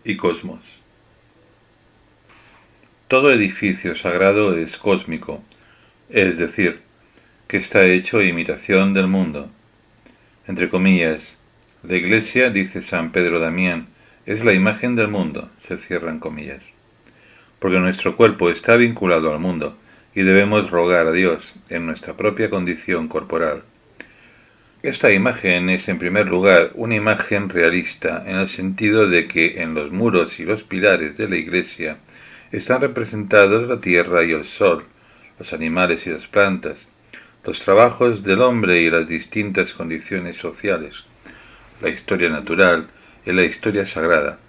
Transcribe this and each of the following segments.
y cosmos. Todo edificio sagrado es cósmico, es decir, que está hecho a imitación del mundo. Entre comillas, la Iglesia, dice San Pedro Damián, es la imagen del mundo, se cierran comillas, porque nuestro cuerpo está vinculado al mundo y debemos rogar a Dios en nuestra propia condición corporal. Esta imagen es, en primer lugar, una imagen realista, en el sentido de que en los muros y los pilares de la Iglesia están representados la tierra y el sol, los animales y las plantas, los trabajos del hombre y las distintas condiciones sociales, la historia natural y la historia sagrada,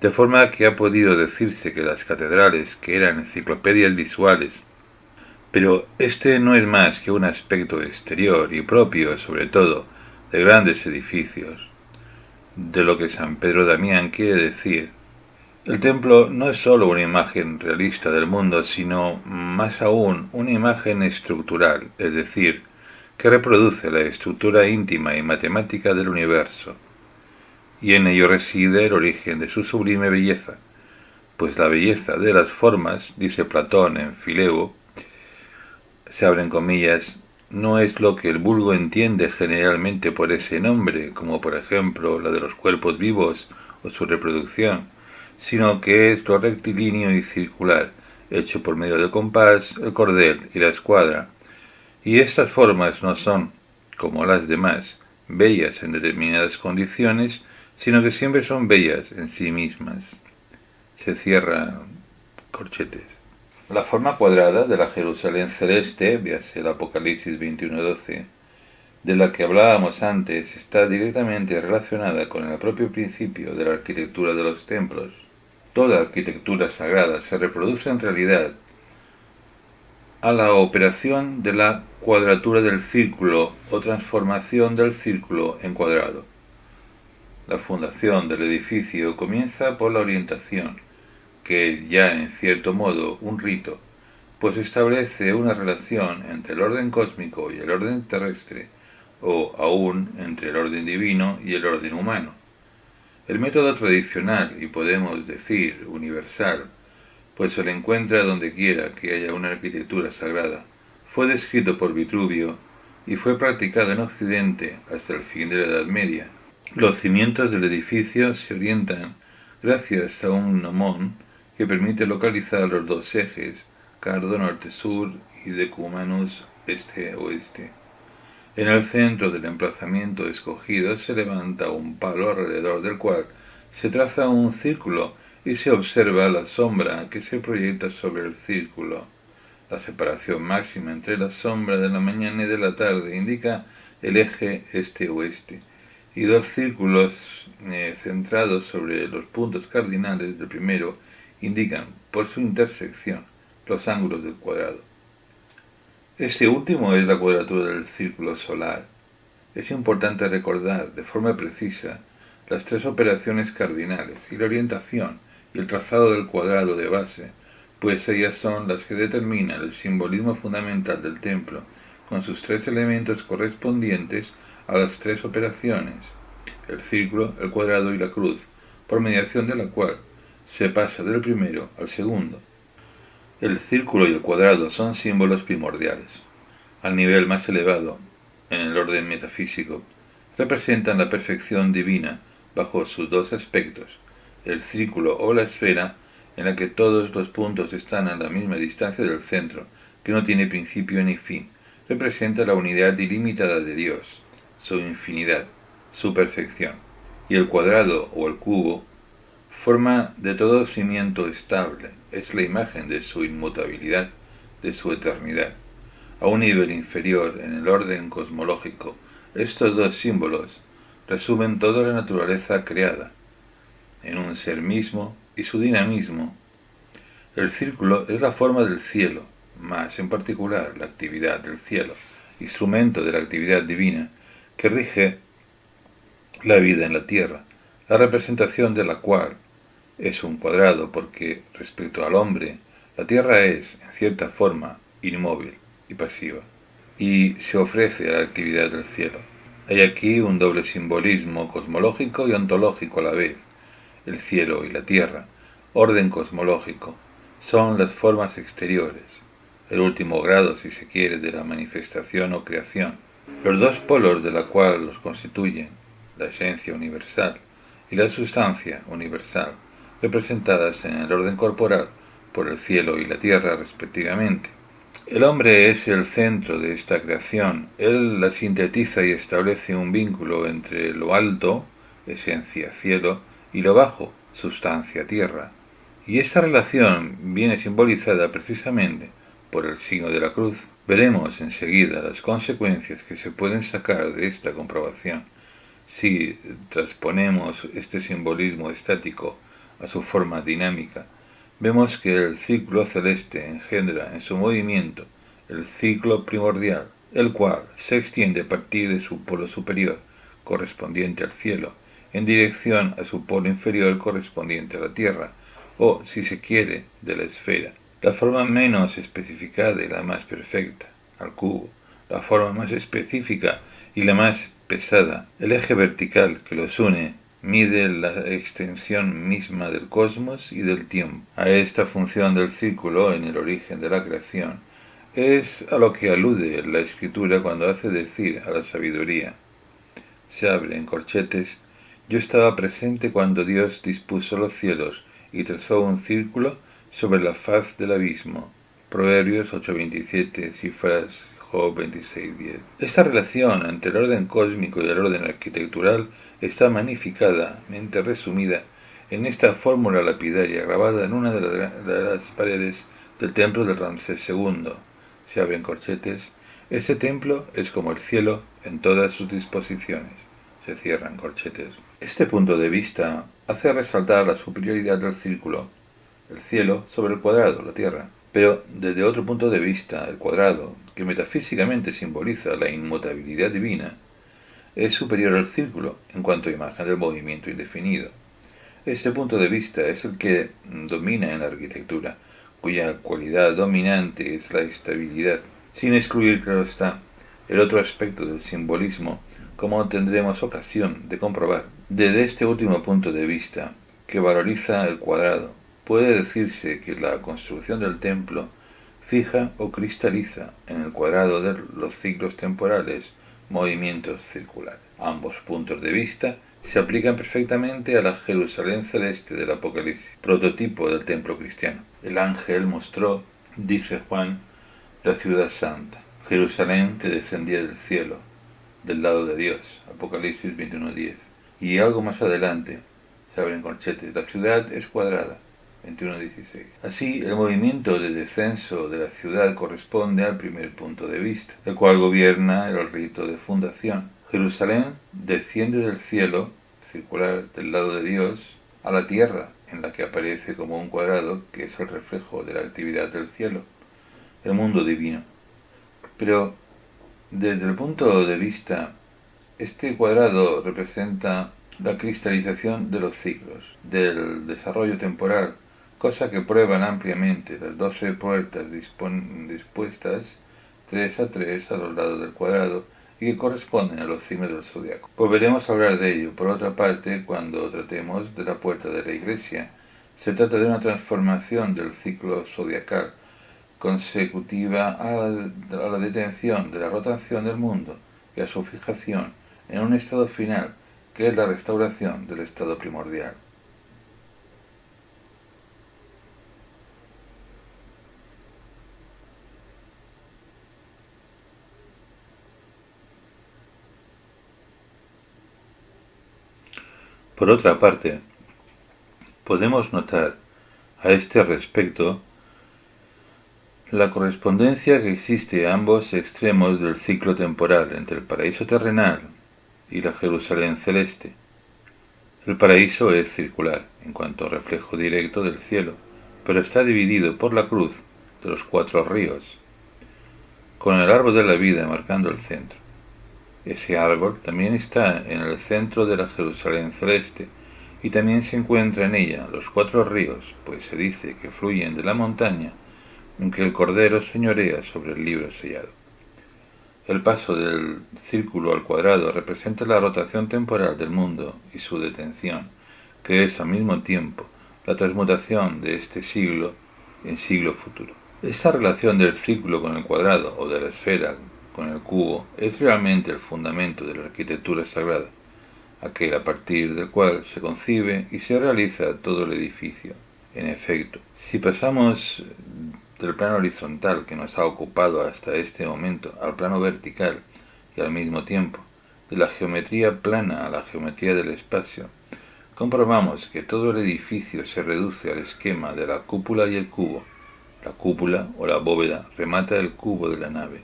de forma que ha podido decirse que las catedrales, que eran enciclopedias visuales, pero este no es más que un aspecto exterior y propio, sobre todo, de grandes edificios, de lo que San Pedro Damián quiere decir. El templo no es sólo una imagen realista del mundo, sino, más aún, una imagen estructural, es decir, que reproduce la estructura íntima y matemática del universo. Y en ello reside el origen de su sublime belleza, pues la belleza de las formas, dice Platón en Fileo, se abren comillas, no es lo que el vulgo entiende generalmente por ese nombre, como por ejemplo la de los cuerpos vivos o su reproducción, sino que es lo rectilíneo y circular, hecho por medio del compás, el cordel y la escuadra. Y estas formas no son, como las demás, bellas en determinadas condiciones, sino que siempre son bellas en sí mismas. Se cierran corchetes. La forma cuadrada de la Jerusalén celeste, véase el Apocalipsis 21:12, de la que hablábamos antes, está directamente relacionada con el propio principio de la arquitectura de los templos. Toda arquitectura sagrada se reproduce en realidad a la operación de la cuadratura del círculo o transformación del círculo en cuadrado. La fundación del edificio comienza por la orientación, que es ya en cierto modo un rito, pues establece una relación entre el orden cósmico y el orden terrestre, o aún entre el orden divino y el orden humano. El método tradicional, y podemos decir universal, pues se le encuentra donde quiera que haya una arquitectura sagrada, fue descrito por Vitruvio y fue practicado en Occidente hasta el fin de la Edad Media. Los cimientos del edificio se orientan gracias a un gnomón que permite localizar los dos ejes, cardo norte-sur y decumanus este-oeste. En el centro del emplazamiento escogido se levanta un palo alrededor del cual se traza un círculo y se observa la sombra que se proyecta sobre el círculo. La separación máxima entre la sombra de la mañana y de la tarde indica el eje este-oeste, y dos círculos centrados sobre los puntos cardinales del primero indican, por su intersección, los ángulos del cuadrado. Este último es la cuadratura del círculo solar. Es importante recordar de forma precisa las tres operaciones cardinales y la orientación y el trazado del cuadrado de base, pues ellas son las que determinan el simbolismo fundamental del templo, con sus tres elementos correspondientes a las tres operaciones, el círculo, el cuadrado y la cruz, por mediación de la cual se pasa del primero al segundo. El círculo y el cuadrado son símbolos primordiales. Al nivel más elevado, en el orden metafísico, representan la perfección divina bajo sus dos aspectos, el círculo o la esfera, en la que todos los puntos están a la misma distancia del centro, que no tiene principio ni fin, representa la unidad ilimitada de Dios, su infinidad, su perfección, y el cuadrado o el cubo, forma de todo cimiento estable, es la imagen de su inmutabilidad, de su eternidad. A un nivel inferior, en el orden cosmológico, estos dos símbolos resumen toda la naturaleza creada, en un ser mismo y su dinamismo. El círculo es la forma del cielo, más en particular la actividad del cielo, instrumento de la actividad divina, que rige la vida en la tierra, la representación de la cual es un cuadrado porque, respecto al hombre, la tierra es, en cierta forma, inmóvil y pasiva, y se ofrece a la actividad del cielo. Hay aquí un doble simbolismo cosmológico y ontológico a la vez. el cielo y la tierra, orden cosmológico, son las formas exteriores, el último grado, si se quiere, de la manifestación o creación, los dos polos de la cual los constituyen, la esencia universal y la sustancia universal, representadas en el orden corporal por el cielo y la tierra respectivamente. El hombre es el centro de esta creación. Él la sintetiza y establece un vínculo entre lo alto, esencia, cielo, y lo bajo, sustancia, tierra. Y esta relación viene simbolizada precisamente por el signo de la cruz. Veremos enseguida las consecuencias que se pueden sacar de esta comprobación si transponemos este simbolismo estático a su forma dinámica. Vemos que el ciclo celeste engendra en su movimiento el ciclo primordial, el cual se extiende a partir de su polo superior, correspondiente al cielo, en dirección a su polo inferior correspondiente a la tierra, o, si se quiere, de la esfera. La forma menos especificada y la más perfecta, al cubo, la forma más específica y la más pesada, el eje vertical que los une, mide la extensión misma del cosmos y del tiempo. A esta función del círculo en el origen de la creación es a lo que alude la escritura cuando hace decir a la sabiduría. Se abre en corchetes: yo estaba presente cuando Dios dispuso los cielos y trazó un círculo sobre la faz del abismo. Proverbios 8:27, cifras Job 26:10. Esta relación entre el orden cósmico y el orden arquitectural está magnificadamente resumida en esta fórmula lapidaria grabada en una de las paredes del templo de Ramsés II. Se abren corchetes: este templo es como el cielo en todas sus disposiciones. Se cierran corchetes. Este punto de vista hace resaltar la superioridad del círculo, el cielo, sobre el cuadrado, la tierra. Pero desde otro punto de vista, el cuadrado, que metafísicamente simboliza la inmutabilidad divina, es superior al círculo en cuanto a imagen del movimiento indefinido. Este punto de vista es el que domina en la arquitectura, cuya cualidad dominante es la estabilidad, sin excluir, claro está, el otro aspecto del simbolismo, como tendremos ocasión de comprobar. Desde este último punto de vista, que valoriza el cuadrado, puede decirse que la construcción del templo fija o cristaliza en el cuadrado de los ciclos temporales movimientos circulares. Ambos puntos de vista se aplican perfectamente a la Jerusalén celeste del Apocalipsis, prototipo del templo cristiano. El ángel mostró, dice Juan, la ciudad santa, Jerusalén que descendía del cielo, del lado de Dios, Apocalipsis 21:10. Y algo más adelante, se abren corchetes, la ciudad es cuadrada, 21:16. Así, el movimiento de descenso de la ciudad corresponde al primer punto de vista, el cual gobierna el rito de fundación. Jerusalén desciende del cielo, circular del lado de Dios, a la tierra, en la que aparece como un cuadrado que es el reflejo de la actividad del cielo, el mundo divino. Pero, desde el punto de vista, este cuadrado representa la cristalización de los ciclos, del desarrollo temporal, cosa que prueban ampliamente las 12 puertas dispuestas 3 a 3 a los lados del cuadrado y que corresponden a los signos del zodiaco. Volveremos a hablar de ello, por otra parte, cuando tratemos de la puerta de la Iglesia. Se trata de una transformación del ciclo zodiacal, consecutiva a la detención de la rotación del mundo y a su fijación en un estado final, que es la restauración del estado primordial. Por otra parte, podemos notar a este respecto la correspondencia que existe a ambos extremos del ciclo temporal entre el paraíso terrenal y la Jerusalén celeste. El paraíso es circular en cuanto a reflejo directo del cielo, pero está dividido por la cruz de los 4 ríos, con el árbol de la vida marcando el centro. Ese árbol también está en el centro de la Jerusalén celeste, y también se encuentra en ella los 4 ríos, pues se dice que fluyen de la montaña en que el Cordero señorea sobre el libro sellado. El paso del círculo al cuadrado representa la rotación temporal del mundo y su detención, que es al mismo tiempo la transmutación de este siglo en siglo futuro. Esta relación del círculo con el cuadrado o de la esfera con el cubo es realmente el fundamento de la arquitectura sagrada, aquel a partir del cual se concibe y se realiza todo el edificio. En efecto, si pasamos del plano horizontal que nos ha ocupado hasta este momento al plano vertical y al mismo tiempo de la geometría plana a la geometría del espacio, comprobamos que todo el edificio se reduce al esquema de la cúpula y el cubo. La cúpula o la bóveda remata el cubo de la nave,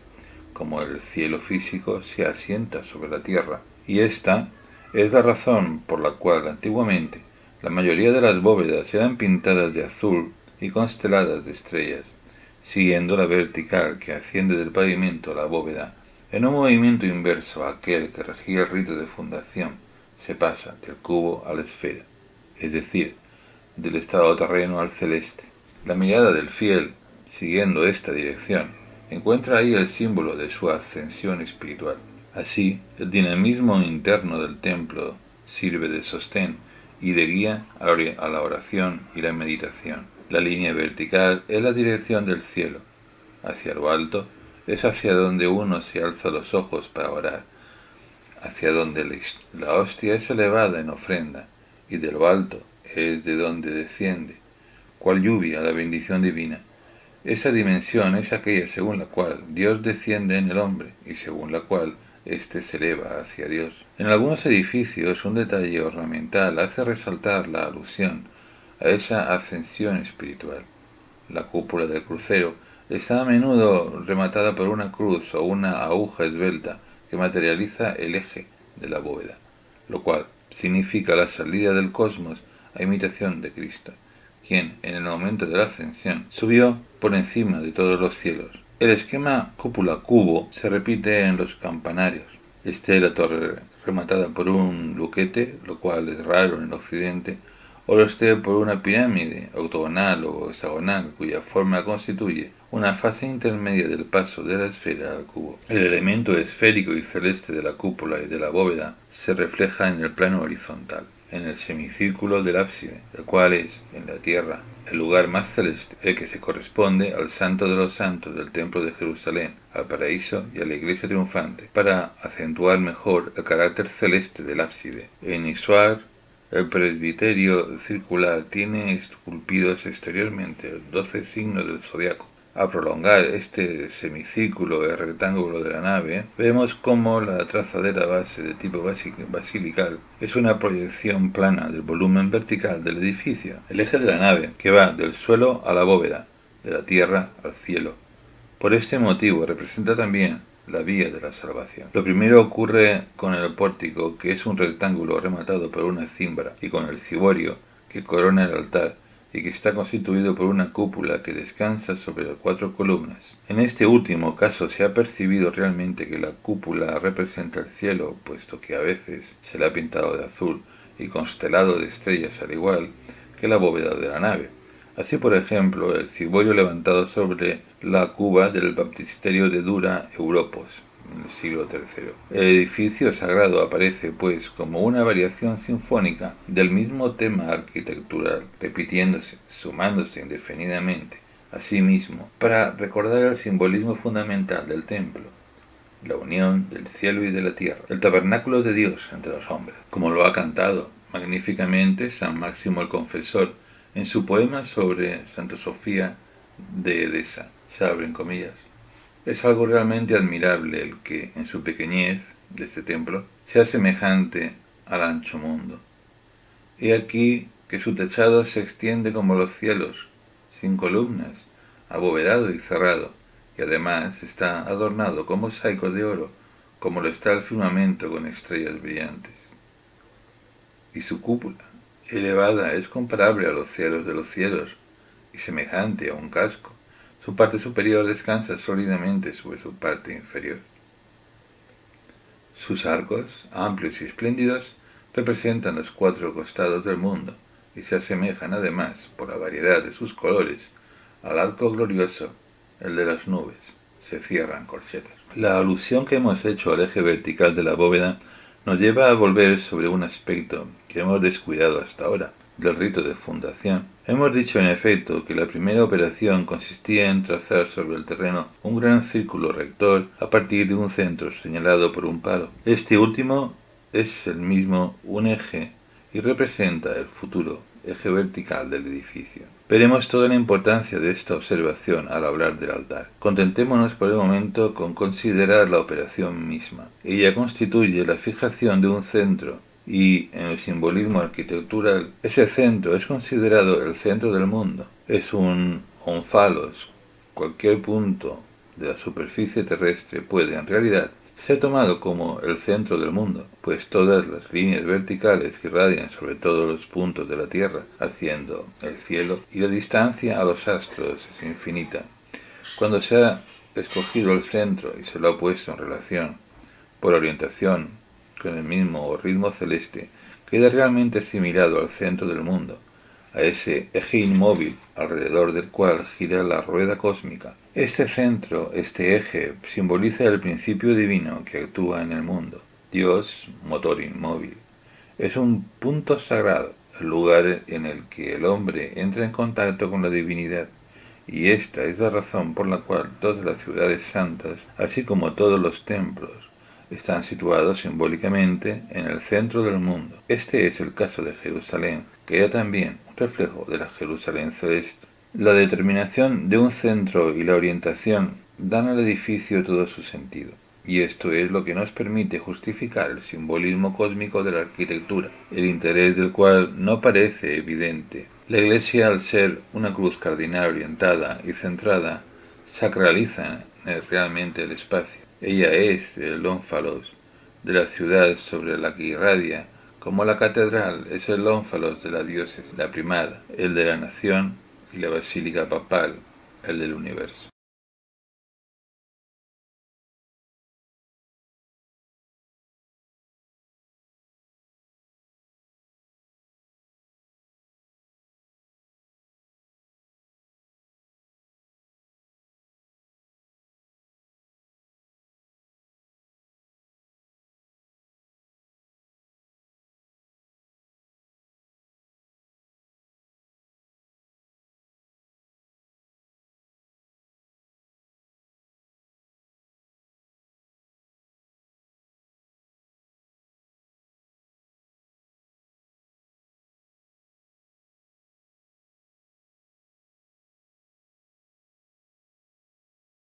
como el cielo físico se asienta sobre la tierra, y esta es la razón por la cual antiguamente la mayoría de las bóvedas eran pintadas de azul y consteladas de estrellas, siguiendo la vertical que asciende del pavimento a la bóveda, en un movimiento inverso a aquel que regía el rito de fundación. Se pasa del cubo a la esfera, es decir, del estado terreno al celeste. La mirada del fiel, siguiendo esta dirección, encuentra ahí el símbolo de su ascensión espiritual. Así, el dinamismo interno del templo sirve de sostén y de guía a la oración y la meditación. La línea vertical es la dirección del cielo. Hacia lo alto es hacia donde uno se alza los ojos para orar, hacia donde la hostia es elevada en ofrenda, y de lo alto es de donde desciende, cual lluvia, la bendición divina. Esa dimensión es aquella según la cual Dios desciende en el hombre y según la cual éste se eleva hacia Dios. En algunos edificios un detalle ornamental hace resaltar la alusión a esa ascensión espiritual. La cúpula del crucero está a menudo rematada por una cruz o una aguja esbelta que materializa el eje de la bóveda, lo cual significa la salida del cosmos a imitación de Cristo, quien en el momento de la ascensión subió por encima de todos los cielos. El esquema cúpula-cubo se repite en los campanarios. La torre rematada por un luquete, lo cual es raro en el occidente, o lo esté por una pirámide octogonal o hexagonal cuya forma constituye una fase intermedia del paso de la esfera al cubo. El elemento esférico y celeste de la cúpula y de la bóveda se refleja en el plano horizontal, en el semicírculo del ábside, el cual es, en la tierra, el lugar más celeste, el que se corresponde al santo de los santos del templo de Jerusalén, al paraíso y a la iglesia triunfante, para acentuar mejor el carácter celeste del ábside. En Isuar, el presbiterio circular tiene esculpidos exteriormente los 12 signos del zodiaco. A prolongar este semicírculo el rectángulo de la nave, vemos cómo la trazadera base de tipo basilical es una proyección plana del volumen vertical del edificio. El eje de la nave, que va del suelo a la bóveda, de la tierra al cielo. Por este motivo representa también la vía de la salvación. Lo primero ocurre con el pórtico, que es un rectángulo rematado por una cimbra, y con el ciborio, que corona el altar, y que está constituido por una cúpula que descansa sobre las 4 columnas. En este último caso se ha percibido realmente que la cúpula representa el cielo, puesto que a veces se le ha pintado de azul y constelado de estrellas al igual que la bóveda de la nave. Así, por ejemplo, el ciborio levantado sobre la cuba del baptisterio de Dura Europos, en el siglo III. El edificio sagrado aparece, pues, como una variación sinfónica del mismo tema arquitectural, repitiéndose, sumándose indefinidamente a sí mismo, para recordar el simbolismo fundamental del templo, la unión del cielo y de la tierra, el tabernáculo de Dios entre los hombres, como lo ha cantado magníficamente San Máximo el Confesor en su poema sobre Santa Sofía de Edesa. Se abren comillas. Es algo realmente admirable el que, en su pequeñez de este templo, sea semejante al ancho mundo. He aquí que su techado se extiende como los cielos, sin columnas, abovedado y cerrado, y además está adornado con mosaicos de oro, como lo está el firmamento con estrellas brillantes. Y su cúpula, elevada, es comparable a los cielos de los cielos, y semejante a un casco. Su parte superior descansa sólidamente sobre su parte inferior. Sus arcos, amplios y espléndidos, representan los 4 costados del mundo, y se asemejan además, por la variedad de sus colores, al arco glorioso, el de las nubes. Se cierran corchetas. La alusión que hemos hecho al eje vertical de la bóveda nos lleva a volver sobre un aspecto que hemos descuidado hasta ahora, del rito de fundación. Hemos dicho en efecto que la primera operación consistía en trazar sobre el terreno un gran círculo rector a partir de un centro señalado por un palo. Este último es el mismo un eje y representa el futuro eje vertical del edificio. Veremos toda la importancia de esta observación al hablar del altar. Contentémonos por el momento con considerar la operación misma. Ella constituye la fijación de un centro y en el simbolismo arquitectural ese centro es considerado el centro del mundo. Es un ónfalos. Cualquier punto de la superficie terrestre puede en realidad ser tomado como el centro del mundo, pues todas las líneas verticales que irradian sobre todos los puntos de la Tierra, haciendo el cielo, y la distancia a los astros es infinita. Cuando se ha escogido el centro y se lo ha puesto en relación por orientación con el mismo ritmo celeste, queda realmente asimilado al centro del mundo, a ese eje inmóvil alrededor del cual gira la rueda cósmica. Este centro, este eje, simboliza el principio divino que actúa en el mundo. Dios, motor inmóvil, es un punto sagrado, el lugar en el que el hombre entra en contacto con la divinidad, y esta es la razón por la cual todas las ciudades santas, así como todos los templos, están situados simbólicamente en el centro del mundo. Este es el caso de Jerusalén, que era también un reflejo de la Jerusalén celeste. La determinación de un centro y la orientación dan al edificio todo su sentido, y esto es lo que nos permite justificar el simbolismo cósmico de la arquitectura, el interés del cual no parece evidente. La Iglesia, al ser una cruz cardinal orientada y centrada, sacraliza realmente el espacio. Ella es el ónfalos de la ciudad sobre la que irradia, como la catedral es el ónfalos de la diócesis, la primada, el de la nación, y la basílica papal, el del universo.